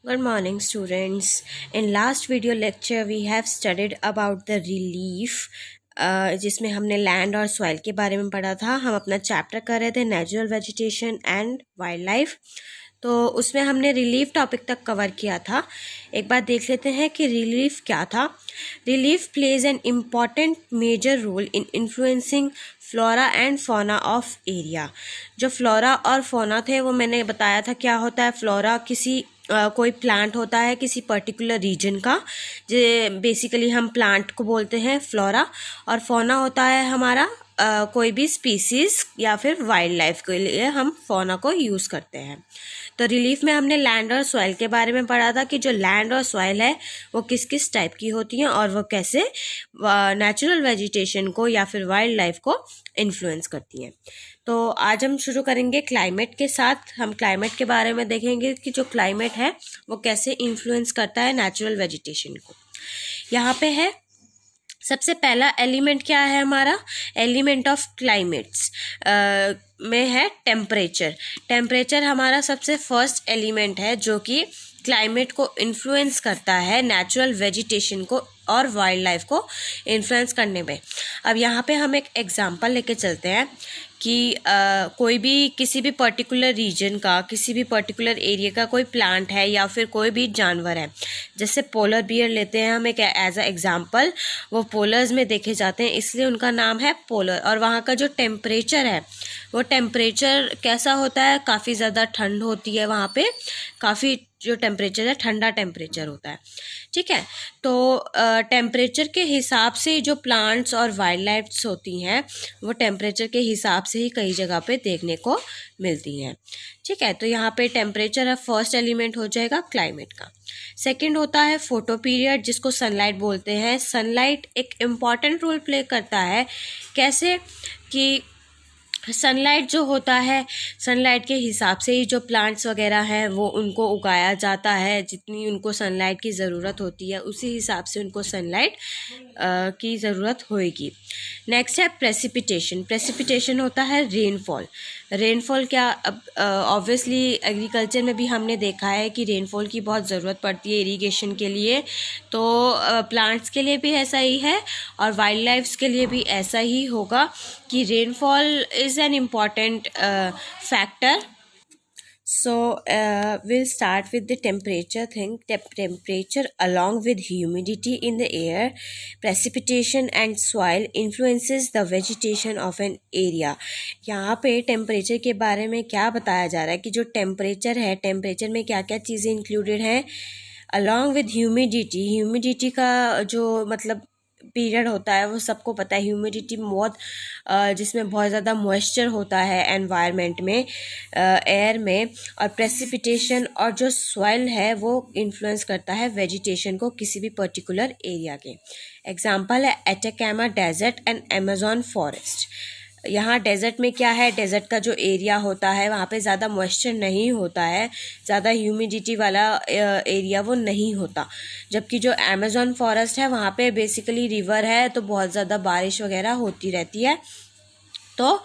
Good morning, students. In last video lecture, we have studied about the relief, जिसमें हमने land और soil के बारे में पढ़ा था. हम अपना चैप्टर कर रहे थे natural vegetation and wild life. तो उसमें हमने रिलीफ टॉपिक तक कवर किया था. एक बार देख लेते हैं कि रिलीफ क्या था. Relief plays an important major role in influencing flora and fauna of area. जो फ्लोरा और फोना थे वो मैंने बताया था क्या होता है. फ्लोरा किसी कोई प्लांट होता है किसी पर्टिकुलर रीजन का, जो बेसिकली हम प्लांट को बोलते हैं फ्लोरा, और फोना होता है हमारा कोई भी स्पीसीज या फिर वाइल्ड लाइफ के लिए हम फोना को यूज़ करते हैं. तो रिलीफ में हमने लैंड और सॉइल के बारे में पढ़ा था कि जो लैंड और सॉइल है वो किस किस टाइप की होती हैं और वो कैसे नेचुरल वेजिटेशन को या फिर वाइल्ड लाइफ को इन्फ्लुएंस करती हैं. तो आज हम शुरू करेंगे क्लाइमेट के साथ. हम क्लाइमेट के बारे में देखेंगे कि जो क्लाइमेट है वो कैसे इन्फ्लुएंस करता है नेचुरल वेजिटेशन को. यहाँ पे है सबसे पहला एलिमेंट क्या है हमारा. एलिमेंट ऑफ क्लाइमेट्स में है टेम्परेचर. टेम्परेचर हमारा सबसे फर्स्ट एलिमेंट है जो कि क्लाइमेट को इन्फ्लुएंस करता है नेचुरल वेजिटेशन को और वाइल्ड लाइफ को इन्फ्लुएंस करने में. अब यहाँ पे हम एक एग्जांपल लेके चलते हैं कि कोई भी किसी भी पर्टिकुलर रीजन का किसी भी पर्टिकुलर एरिया का कोई प्लांट है या फिर कोई भी जानवर है. जैसे पोलर बियर लेते हैं हम एक एज अ एग्जांपल. वो पोलर्स में देखे जाते हैं इसलिए उनका नाम है पोलर. और वहाँ का जो टेम्परेचर है वो टेम्परेचर कैसा होता है. काफ़ी ज़्यादा ठंड होती है वहाँ पे. काफ़ी जो टेम्परेचर है ठंडा टेम्परेचर होता है. ठीक है. तो टेम्परेचर के हिसाब से जो प्लांट्स और वाइल्ड लाइफ्स होती हैं वो टेम्परेचर के हिसाब से ही कई जगह पे देखने को मिलती हैं. ठीक है. तो यहाँ पे टेम्परेचर फर्स्ट एलिमेंट हो जाएगा क्लाइमेट का. सेकंड होता है फोटो पीरियड जिसको सनलाइट बोलते हैं. सनलाइट एक इम्पॉर्टेंट रोल प्ले करता है. कैसे कि सनलाइट जो होता है सनलाइट के हिसाब से ही जो प्लांट्स वगैरह हैं वो उनको उगाया जाता है. जितनी उनको सनलाइट की ज़रूरत होती है उसी हिसाब से उनको सनलाइट की ज़रूरत होएगी. नेक्स्ट है प्रेसिपिटेशन. प्रेसिपिटेशन होता है रेनफॉल. रेनफॉल क्या, अब ऑब्वियसली एग्रीकल्चर में भी हमने देखा है कि रेनफॉल की बहुत ज़रूरत पड़ती है इरिगेशन के लिए. तो प्लांट्स के लिए भी ऐसा ही है और वाइल्ड लाइफ्स के लिए भी ऐसा ही होगा कि rainfall is an important factor. So we'll start with the temperature thing. Temperature along with humidity in the air, precipitation and soil influences the vegetation of an area. यहाँ पे टेम्परेचर के बारे में क्या बताया जा रहा है कि जो टेम्परेचर है टेम्परेचर में क्या क्या चीज़ें इंक्लूडेड हैं. Along with humidity. ह्यूमिडिटी का जो मतलब पीरियड होता है वो सबको पता है. ह्यूमिडिटी बहुत जिसमें बहुत ज़्यादा मॉइस्चर होता है एनवायरनमेंट में एयर में. और प्रेसिपिटेशन और जो सॉइल है वो इन्फ्लुएंस करता है वेजिटेशन को किसी भी पर्टिकुलर एरिया के. एग्जांपल है Atacama desert and Amazon forest. यहाँ डेजर्ट में क्या है, डेजर्ट का जो एरिया होता है वहाँ पे ज़्यादा मॉइस्चर नहीं होता है, ज़्यादा ह्यूमिडिटी वाला एरिया वो नहीं होता. जबकि जो अमेज़न फॉरेस्ट है वहाँ पे बेसिकली रिवर है तो बहुत ज़्यादा बारिश वगैरह होती रहती है. तो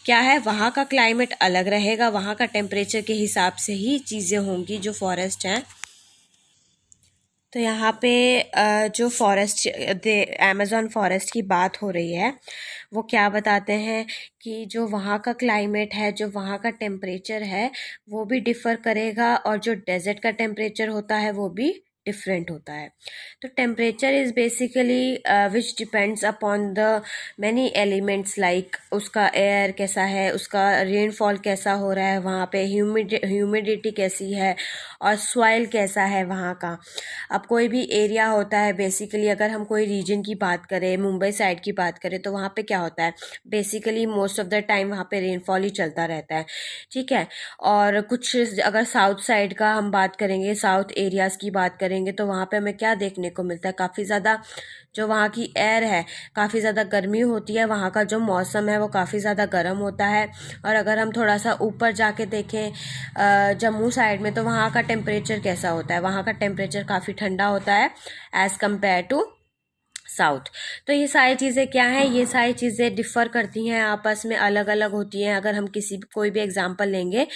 क्या है वहाँ का क्लाइमेट अलग रहेगा. वहाँ का टेम्परेचर के हिसाब से ही चीज़ें होंगी जो फॉरेस्ट हैं. तो यहाँ पे जो फॉरेस्ट अमेज़न फॉरेस्ट की बात हो रही है वो क्या बताते हैं कि जो वहाँ का क्लाइमेट है जो वहाँ का टेम्परेचर है वो भी डिफ़र करेगा और जो डेजर्ट का टेम्परेचर होता है वो भी डिफरेंट होता है. तो temperature is basically which depends upon the many elements like उसका एयर कैसा है, उसका रेनफॉल कैसा हो रहा है वहाँ पे, ह्यूमिडिटी कैसी है और सॉइल कैसा है वहाँ का. अब कोई भी एरिया होता है बेसिकली अगर हम कोई रीजन की बात करें, मुंबई साइड की बात करें तो वहाँ पे क्या होता है basically most of the time वहाँ पे रेनफॉल ही चलता रहता है. ठीक है. और कुछ अगर साउथ साइड का हम बात करेंगे, साउथ एरियाज़ की बात करेंगे तो वहाँ पे हमें क्या देखने को मिलता है, काफ़ी ज़्यादा जो वहाँ की एयर है काफ़ी ज़्यादा गर्मी होती है. वहाँ का जो मौसम है वो काफ़ी ज़्यादा गर्म होता है. और अगर हम थोड़ा सा ऊपर जाके देखें जम्मू साइड में तो वहाँ का टेम्परेचर कैसा होता है. वहाँ का टेम्परेचर काफ़ी ठंडा होता है एज़ कम्पेयर टू साउथ। तो ये सारी चीज़ें क्या हैं, ये सारी चीज़ें डिफ़र करती हैं, आपस में अलग अलग होती हैं। अगर हम कोई भी एग्जांपल लेंगे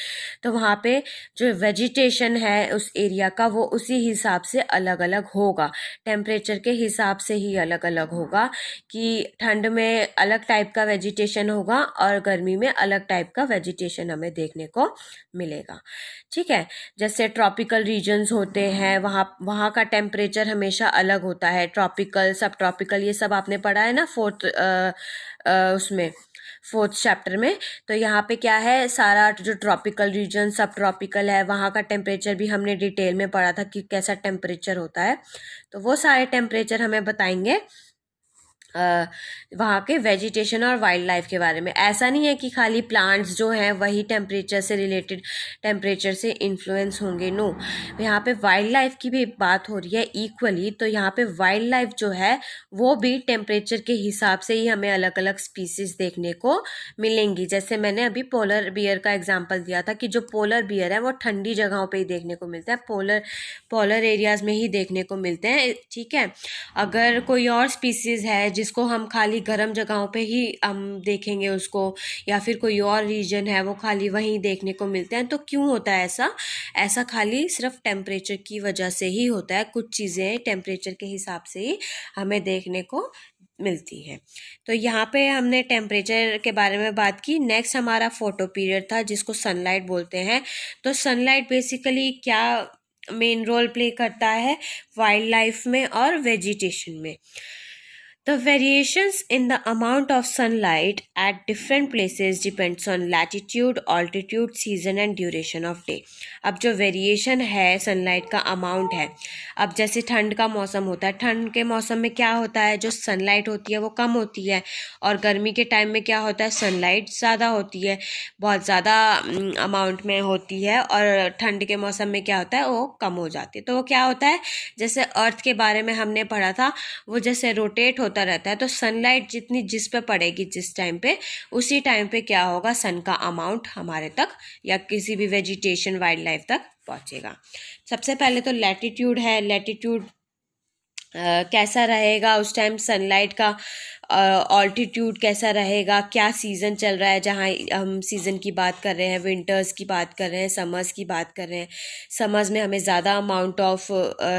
तो वहाँ पे जो वेजिटेशन है उस एरिया का वो उसी हिसाब से अलग अलग होगा, टेम्परेचर के हिसाब से ही अलग अलग होगा, कि ठंड में अलग टाइप का वेजिटेशन होगा और गर्मी में अलग टाइप का वेजिटेशन हमें देखने को मिलेगा। ठीक है, जैसे ट्रॉपिकल रीजन्स होते हैं, वहाँ वहाँ का टेम्परेचर हमेशा अलग होता है। ट्रॉपिकल, सब ट्रॉपिकल, ये सब आपने पढ़ा है ना उसमें फोर्थ चैप्टर में। तो यहाँ पे क्या है, सारा जो ट्रॉपिकल रीजन, सब ट्रॉपिकल है, वहाँ का टेम्परेचर भी हमने डिटेल में पढ़ा था कि कैसा टेम्परेचर होता है। तो वो सारे टेम्परेचर हमें बताएंगे वहाँ के वेजिटेशन और वाइल्ड लाइफ के बारे में। ऐसा नहीं है कि खाली प्लांट्स जो हैं वही टेम्परेचर से रिलेटेड, टेम्परेचर से इन्फ्लुएंस होंगे, नो, यहाँ पे वाइल्ड लाइफ की भी बात हो रही है इक्वली। तो यहाँ पे वाइल्ड लाइफ जो है वो भी टेम्परेचर के हिसाब से ही हमें अलग अलग स्पीसीज देखने को मिलेंगी। जैसे मैंने अभी पोलर बियर का एग्जाम्पल दिया था कि जो पोलर बियर है वो ठंडी जगहों पर ही देखने को मिलता है, पोलर एरियाज में ही देखने को मिलते हैं। ठीक है, अगर कोई और स्पीसीज है जिसको हम खाली गर्म जगहों पे ही हम देखेंगे उसको, या फिर कोई और रीजन है वो खाली वहीं देखने को मिलते हैं, तो क्यों होता है ऐसा खाली सिर्फ टेम्परेचर की वजह से ही होता है। कुछ चीज़ें टेम्परेचर के हिसाब से ही हमें देखने को मिलती हैं। तो यहाँ पे हमने टेम्परेचर के बारे में बात की। नेक्स्ट हमारा फोटो पीरियड था जिसको सनलाइट बोलते हैं। तो सनलाइट बेसिकली क्या मेन रोल प्ले करता है वाइल्ड लाइफ में और वेजिटेशन में। The variations in the amount of sunlight at different places depends on latitude, altitude, season and duration of day. अब जो वेरिएशन है सनलाइट का अमाउंट है, अब जैसे ठंड का मौसम होता है, ठंड के मौसम में क्या होता है, जो सनलाइट होती है वो कम होती है, और गर्मी के टाइम में क्या होता है, सनलाइट ज़्यादा होती है, बहुत ज़्यादा अमाउंट में होती है, और ठंड के मौसम में क्या होता है, वो कम हो जाती है। तो वो क्या होता है, जैसे अर्थ के बारे में हमने पढ़ा था, वो जैसे रोटेट होता रहता है, तो सनलाइट जितनी जिस पे पड़ेगी जिस टाइम पे, उसी टाइम पे क्या होगा, सन का अमाउंट हमारे तक या किसी भी वेजिटेशन वाइल्ड लाइफ तक पहुंचेगा। सबसे पहले तो लैटिट्यूड है। लैटिट्यूड कैसा रहेगा उस टाइम सनलाइट का, ऑल्टीट्यूड कैसा रहेगा, क्या सीज़न चल रहा है, जहाँ हम सीज़न की बात कर रहे हैं, विंटर्स की बात कर रहे हैं, समर्स की बात कर रहे हैं। समर्स में हमें ज़्यादा अमाउंट ऑफ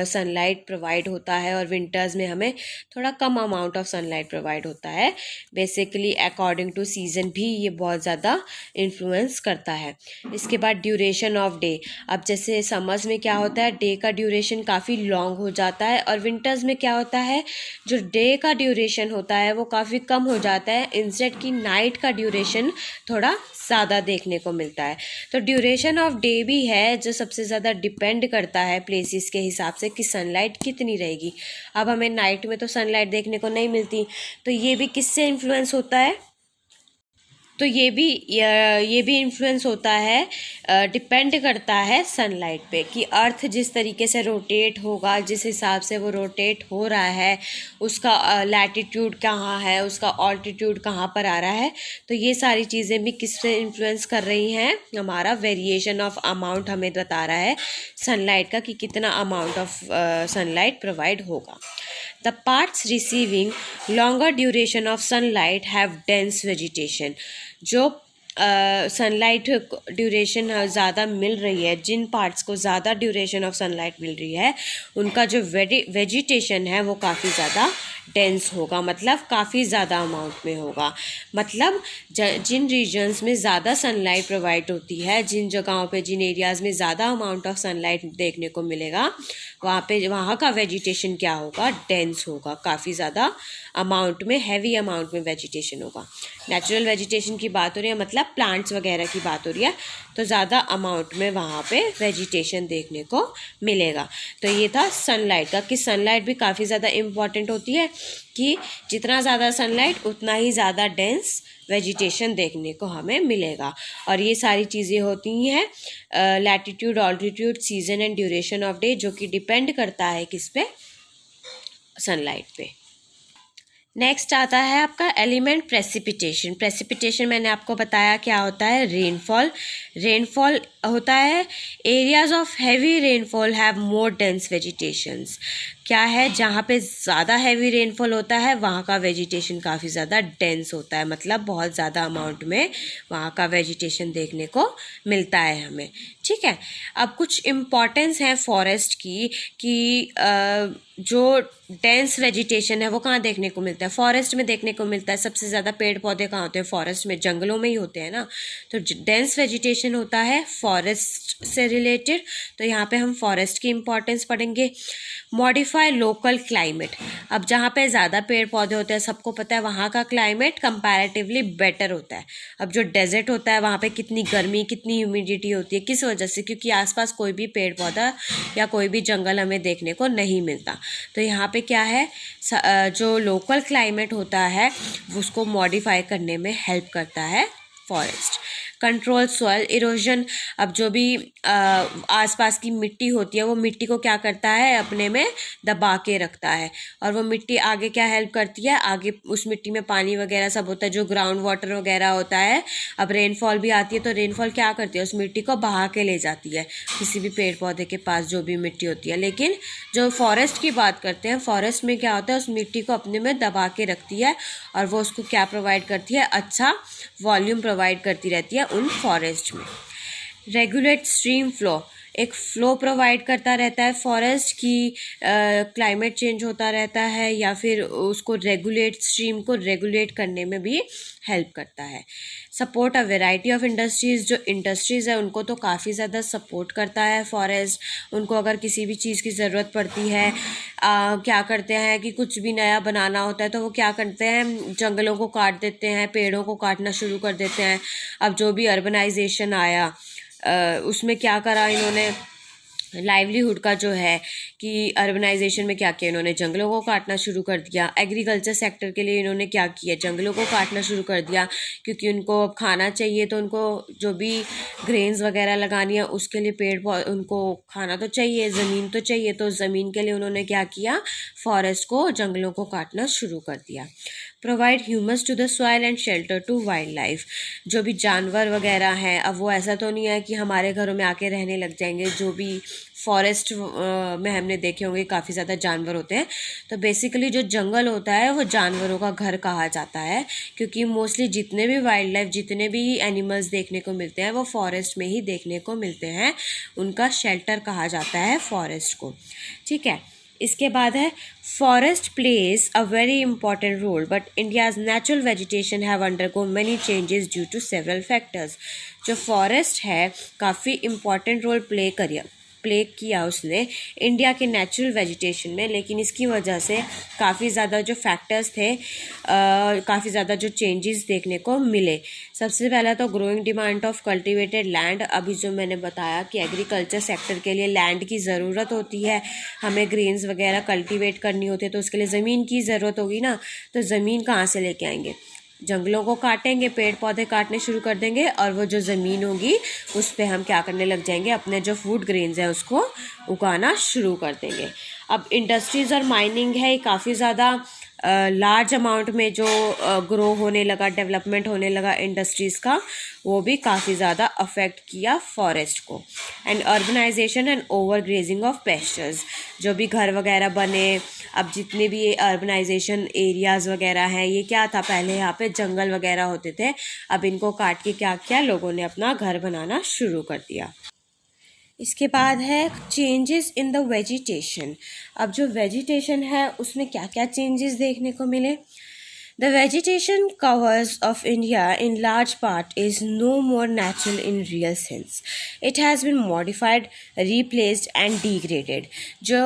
सनलाइट प्रोवाइड होता है और विंटर्स में हमें थोड़ा कम अमाउंट ऑफ सनलाइट प्रोवाइड होता है। बेसिकली अकॉर्डिंग टू सीज़न भी ये बहुत ज़्यादा इन्फ्लुएंस करता है। इसके बाद ड्यूरेशन ऑफ डे। अब जैसे समर्स में क्या होता है, डे का ड्यूरेशन काफ़ी लॉन्ग हो जाता है, और विंटर्स में क्या होता है, जो डे का ड्यूरेशन होता है वो काफ़ी कम हो जाता है, इंस्टेड की नाइट का ड्यूरेशन थोड़ा ज़्यादा देखने को मिलता है। तो ड्यूरेशन ऑफ डे भी है जो सबसे ज़्यादा डिपेंड करता है प्लेसेस के हिसाब से कि सनलाइट कितनी रहेगी। अब हमें नाइट में तो सनलाइट देखने को नहीं मिलती, तो ये भी किससे इन्फ्लुएंस होता है, तो ये भी इन्फ्लुएंस होता है, डिपेंड करता है सनलाइट पे, कि अर्थ जिस तरीके से रोटेट होगा, जिस हिसाब से वो रोटेट हो रहा है, उसका लैटिट्यूड कहाँ है, उसका ऑल्टीट्यूड कहाँ पर आ रहा है। तो ये सारी चीज़ें भी किससे इन्फ्लुएंस कर रही हैं, हमारा वेरिएशन ऑफ अमाउंट हमें बता रहा है सनलाइट का, कि कितना अमाउंट ऑफ सनलाइट प्रोवाइड होगा। The parts receiving longer duration of sunlight have dense vegetation. जो सनलाइट ड्यूरेशन ज़्यादा मिल रही है, जिन पार्ट्स को ज़्यादा ड्यूरेशन ऑफ सनलाइट मिल रही है, उनका जो वेजिटेशन है वो काफ़ी ज़्यादा डेंस होगा, मतलब काफ़ी ज़्यादा अमाउंट में होगा। मतलब जिन रीजन्स में ज़्यादा सनलाइट प्रोवाइड होती है, जिन जगहों पे, जिन एरियाज़ में ज़्यादा अमाउंट ऑफ सनलाइट देखने को मिलेगा, वहाँ का वेजिटेशन क्या होगा, डेंस होगा, काफ़ी ज़्यादा अमाउंट में, हैवी अमाउंट में वेजिटेशन होगा। नेचुरल वेजिटेशन की बात हो रही है, मतलब प्लांट्स वगैरह की बात हो रही है, तो ज़्यादा अमाउंट में वहाँ पे वेजिटेशन देखने को मिलेगा। तो ये था सनलाइट का, कि सनलाइट भी काफ़ी ज़्यादा इम्पॉर्टेंट होती है, कि जितना ज़्यादा सनलाइट उतना ही ज़्यादा डेंस वेजिटेशन देखने को हमें मिलेगा। और ये सारी चीज़ें होती हैं latitude, altitude, season and duration of day, जो कि डिपेंड करता है किस पे, सनलाइट पे। नेक्स्ट आता है आपका एलिमेंट प्रेसिपिटेशन। प्रेसिपिटेशन मैंने आपको बताया क्या होता है, रेनफॉल। रेनफॉल होता है areas of heavy rainfall have more dense vegetations. क्या है, जहाँ पे ज़्यादा हैवी रेनफॉल होता है वहाँ का वेजिटेशन काफ़ी ज़्यादा डेंस होता है, मतलब बहुत ज़्यादा अमाउंट में वहाँ का वेजिटेशन देखने को मिलता है हमें। ठीक है, अब कुछ इम्पॉर्टेंस है फॉरेस्ट की कि जो डेंस वेजिटेशन है वो कहाँ देखने को मिलता है, फॉरेस्ट में देखने को मिलता है। सबसे ज़्यादा पेड़ पौधे कहाँ होते हैं, फॉरेस्ट में, जंगलों में ही होते हैं ना। तो डेंस वेजिटेशन होता है फॉरेस्ट से रिलेटेड, तो यहाँ पे हम फॉरेस्ट की इम्पोर्टेंस पढ़ेंगे। मॉडिफाई लोकल क्लाइमेट, अब जहाँ पे ज़्यादा पेड़ पौधे होते हैं सबको पता है वहाँ का क्लाइमेट कंपैरेटिवली बेटर होता है। अब जो डेजर्ट होता है वहाँ पे कितनी गर्मी, कितनी ह्यूमिडिटी होती है, किस वजह से, क्योंकि आसपास कोई भी पेड़ पौधा या कोई भी जंगल हमें देखने को नहीं मिलता। तो यहाँ पे क्या है, जो लोकल क्लाइमेट होता है उसको मॉडिफाई करने में हेल्प करता है फॉरेस्ट। कंट्रोल सॉइल इरोजन, अब जो भी आसपास की मिट्टी होती है वो मिट्टी को क्या करता है, अपने में दबा के रखता है, और वो मिट्टी आगे क्या हेल्प करती है, आगे उस मिट्टी में पानी वगैरह सब होता है, जो ग्राउंड वाटर वगैरह होता है। अब रेनफॉल भी आती है तो रेनफॉल क्या करती है, उस मिट्टी को बहा के ले जाती है किसी भी पेड़ पौधे के पास जो भी मिट्टी होती है। लेकिन जो फॉरेस्ट की बात करते हैं, फॉरेस्ट में क्या होता है, उस मिट्टी को अपने में दबा के रखती है और वो उसको क्या प्रोवाइड करती है, अच्छा वॉल्यूम प्रोवाइड करती रहती है उन फॉरेस्ट में। रेगुलेट स्ट्रीम फ्लो, एक फ्लो प्रोवाइड करता रहता है फॉरेस्ट की, क्लाइमेट चेंज होता रहता है या फिर उसको रेगुलेट, स्ट्रीम को रेगुलेट करने में भी हेल्प करता है। Support a variety of industries, जो इंडस्ट्रीज़ है उनको तो काफ़ी ज़्यादा सपोर्ट करता है फॉरेस्ट। उनको अगर किसी भी चीज़ की ज़रूरत पड़ती है, क्या करते हैं कि कुछ भी नया बनाना होता है तो वो क्या करते हैं, जंगलों को काट देते हैं, पेड़ों को काटना शुरू कर देते हैं। अब जो भी अर्बनाइजेशन आया उसमें क्या करा इन्होंने, लाइवलीहुड का जो है कि अर्बनाइजेशन में क्या किया इन्होंने, जंगलों को काटना शुरू कर दिया। एग्रीकल्चर सेक्टर के लिए इन्होंने क्या किया, जंगलों को काटना शुरू कर दिया, क्योंकि उनको अब खाना चाहिए तो उनको जो भी ग्रेन्स वगैरह लगानी है उसके लिए पेड़ उनको खाना तो चाहिए, ज़मीन तो चाहिए, तो ज़मीन के लिए उन्होंने क्या किया, फॉरेस्ट को, जंगलों को काटना शुरू कर दिया। Provide humus to the soil and shelter to wild life, जो भी जानवर वगैरह हैं, अब वो ऐसा तो नहीं है कि हमारे घरों में आके रहने लग जाएंगे। जो भी फॉरेस्ट में हमने देखे होंगे काफ़ी ज़्यादा जानवर होते हैं, तो बेसिकली जो जंगल होता है वो जानवरों का घर कहा जाता है, क्योंकि मोस्टली जितने भी वाइल्ड लाइफ, जितने भी एनिमल्स देखने को मिलते हैं वो फॉरेस्ट में ही देखने को मिलते हैं, उनका शेल्टर कहा जाता है फॉरेस्ट को। ठीक है, इसके बाद है forest plays a very important role but India's natural vegetation have undergo many changes due to several factors. जो फॉरेस्ट है काफ़ी इंपॉर्टेंट रोल प्ले किया उसने इंडिया के नेचुरल वेजिटेशन में, लेकिन इसकी वजह से काफ़ी ज़्यादा जो फैक्टर्स थे, काफ़ी ज़्यादा जो चेंजेस देखने को मिले। सबसे पहला तो growing demand of cultivated land, अभी जो मैंने बताया कि एग्रीकल्चर सेक्टर के लिए लैंड की ज़रूरत होती है, हमें ग्रेन्स वगैरह कल्टीवेट करनी होती है तो उसके लिए ज़मीन की ज़रूरत होगी ना, तो ज़मीन कहाँ से लेके आएंगे, जंगलों को काटेंगे, पेड़ पौधे काटने शुरू कर देंगे और वो जो ज़मीन होगी उस पर हम क्या करने लग जाएंगे, अपने जो फूड ग्रेन्स हैं उसको उगाना शुरू कर देंगे। अब इंडस्ट्रीज़ और माइनिंग है, काफ़ी ज़्यादा लार्ज अमाउंट में जो ग्रो होने लगा, डेवलपमेंट होने लगा इंडस्ट्रीज़ का, वो भी काफ़ी ज़्यादा अफेक्ट किया फॉरेस्ट को। And urbanisation and over grazing of pastures, जो भी घर वगैरह बने, अब जितने भी ये अर्बनाइजेशन एरियाज़ वगैरह हैं, ये क्या था, पहले यहाँ पे जंगल वगैरह होते थे, अब इनको काट के क्या किया, लोगों ने अपना घर बनाना शुरू कर दिया। इसके बाद है चेंजेस इन द वेजिटेशन। अब जो वेजिटेशन है उसमें क्या क्या चेंजेस देखने को मिले। The vegetation covers of India in large part is no more natural in real sense. It has been modified, replaced and degraded. जो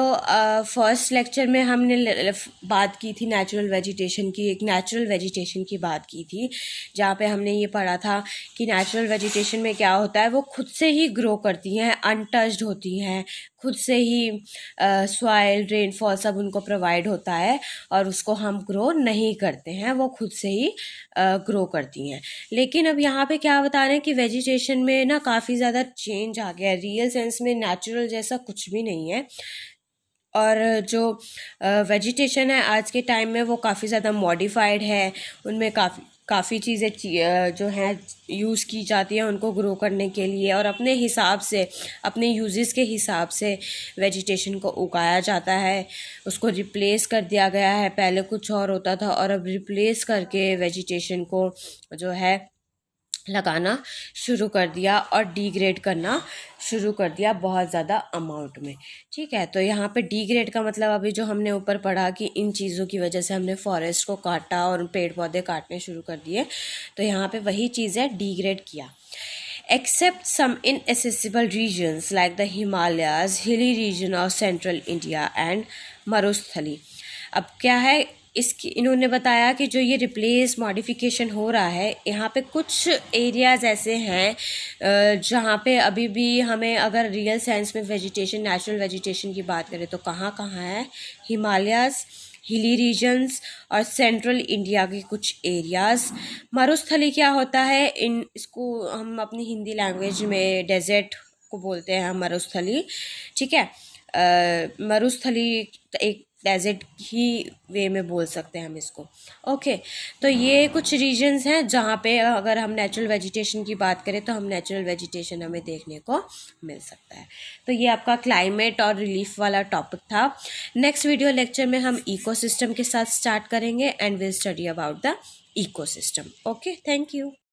फर्स्ट लेक्चर में हमने बात की थी नेचुरल वेजिटेशन की, एक नेचुरल वेजिटेशन की बात की थी, जहाँ पे हमने ये पढ़ा था कि नेचुरल वेजिटेशन में क्या होता है, वो खुद से ही ग्रो करती हैं, अनटच्ड होती हैं, खुद से ही सॉइल, रेनफॉल सब उनको प्रोवाइड होता है और उसको हम ग्रो नहीं करते हैं, वो खुद से ही ग्रो करती हैं। लेकिन अब यहाँ पे क्या बता रहे हैं कि वेजिटेशन में ना काफ़ी ज़्यादा चेंज आ गया है, रियल सेंस में नेचुरल जैसा कुछ भी नहीं है, और जो वेजिटेशन है आज के टाइम में वो काफ़ी ज़्यादा मॉडिफाइड है, उनमें काफ़ी काफ़ी चीज़ें जो हैं यूज़ की जाती हैं उनको ग्रो करने के लिए, और अपने हिसाब से, अपने यूजेस के हिसाब से वेजिटेशन को उगाया जाता है। उसको रिप्लेस कर दिया गया है, पहले कुछ और होता था और अब रिप्लेस करके वेजिटेशन को जो है लगाना शुरू कर दिया और डिग्रेड करना शुरू कर दिया बहुत ज़्यादा अमाउंट में। ठीक है, तो यहाँ पे डिग्रेड का मतलब अभी जो हमने ऊपर पढ़ा कि इन चीज़ों की वजह से हमने फॉरेस्ट को काटा और पेड़ पौधे काटने शुरू कर दिए, तो यहाँ पे वही चीज़ है, डिग्रेड किया। Except some inaccessible regions like the Himalayas, hilly region of central India and मरुस्थली। अब क्या है, इसकी इन्होंने बताया कि जो ये रिप्लेस मॉडिफिकेशन हो रहा है, यहाँ पे कुछ एरियाज़ ऐसे हैं जहाँ पे अभी भी हमें अगर रियल सेंस में वेजिटेशन, नेचुरल वेजिटेशन की बात करें तो कहाँ कहाँ है, हिमालयाज़, हिली रीजन्स और सेंट्रल इंडिया के कुछ एरियाज़। मरुस्थली क्या होता है, इसको हम अपनी हिंदी लैंग्वेज में डेजर्ट को बोलते हैं मरुस्थली। ठीक है, मरुस्थली एक डेजर्ट ही वे में बोल सकते हैं हम इसको। ओके, तो ये कुछ रीजन्स हैं जहाँ पे अगर हम नेचुरल वेजिटेशन की बात करें तो हम नेचुरल वेजिटेशन हमें देखने को मिल सकता है। तो ये आपका क्लाइमेट और रिलीफ वाला टॉपिक था। नेक्स्ट वीडियो लेक्चर में हम इकोसिस्टम के साथ स्टार्ट करेंगे and will study about the ecosystem. Okay, thank you.